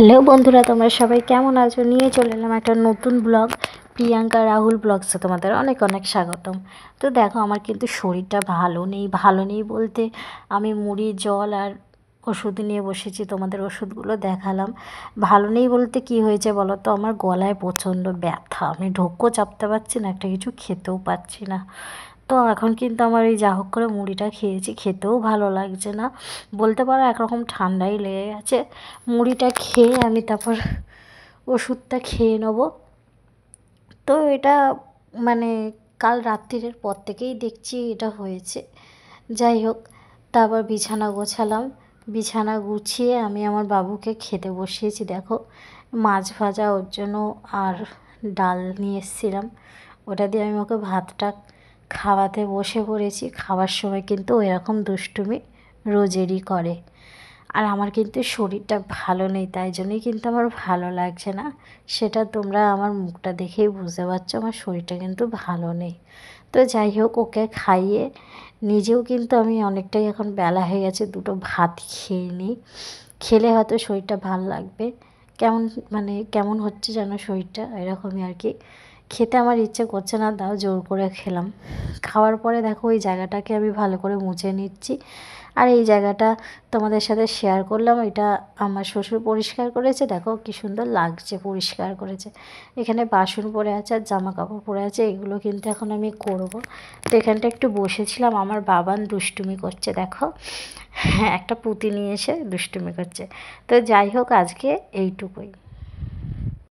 Hello বন্ধুরা, তোমরা সবাই কেমন আছো? নিয়ে চলে এলাম একটা নতুন ব্লগ। প্রিয়াঙ্কা রাহুল ব্লগসে তোমাদের অনেক অনেক স্বাগতম। তো দেখো, আমার কিন্তু শরীরটা ভালো নেই বলতে আমি মুড়ি জল আর ওষুধ নিয়ে বসেছি, তোমাদের ওষুধগুলো দেখালাম। ভালো নেই বলতে কি হয়েছে বলো তো, আমার গলায় প্রচণ্ড ব্যথা, আমি ঢোকও চাপতে পারছি না, একটা কিছু খেতেও পাচ্ছি না। তো এখন কিন্তু আমার এই যা হোক করে মুড়িটা খেয়েছি, খেতেও ভালো লাগছে না, বলতে পারো একরকম ঠান্ডাই লেগে গেছে। মুড়িটা খেয়ে আমি তারপর ওষুধটা খেয়ে নেবো। তো এটা মানে কাল রাত্রিরের পর থেকেই দেখছি এটা হয়েছে। যাই হোক, তারপর বিছানা গোছালাম, বিছানা গুছিয়ে আমি আমার বাবুকে খেতে বসিয়েছি। দেখো, মাছ ভাজা ওর জন্য আর ডাল নিয়ে এসেছিলাম, ওটা দিয়ে আমি ওকে ভাতটা খাওয়াতে বসে পড়েছি। খাওয়ার সময় কিন্তু এরকম দুষ্টুমি রোজেরই করে। আর আমার কিন্তু শরীরটা ভালো নেই, তাই জন্যই কিন্তু আমার ভালো লাগছে না। সেটা তোমরা আমার মুখটা দেখেই বুঝতে পারছো, আমার শরীরটা কিন্তু ভালো নেই। তো যাই হোক, ওকে খাইয়ে নিজেও কিন্তু আমি অনেকটাই, এখন বেলা হয়ে গেছে, দুটো ভাত খেয়ে নিই, খেলে হয়তো শরীরটা ভালো লাগবে। কেমন কেমন হচ্ছে যেন শরীরটা, এরকমই আর কি। খেতে আমার ইচ্ছে করছে না, তাও জোর করে খেলাম। খাওয়ার পরে দেখো, ওই জায়গাটাকে আমি ভালো করে মুছে নিচ্ছি। আর এই জায়গাটা তোমাদের সাথে শেয়ার করলাম, এটা আমার শ্বশুর পরিষ্কার করেছে, দেখো কি সুন্দর লাগছে, পরিষ্কার করেছে। এখানে বাসন পড়ে আছে আর জামা কাপড় পড়ে আছে, এগুলো কিন্তু এখন আমি করব। তো এখানটা একটু বসেছিলাম, আমার বাবান দুষ্টুমি করছে, দেখো হ্যাঁ, একটা পুঁতি নিয়ে এসে দুষ্টুমি করছে। তো যাই হোক, আজকে এইটুকুই।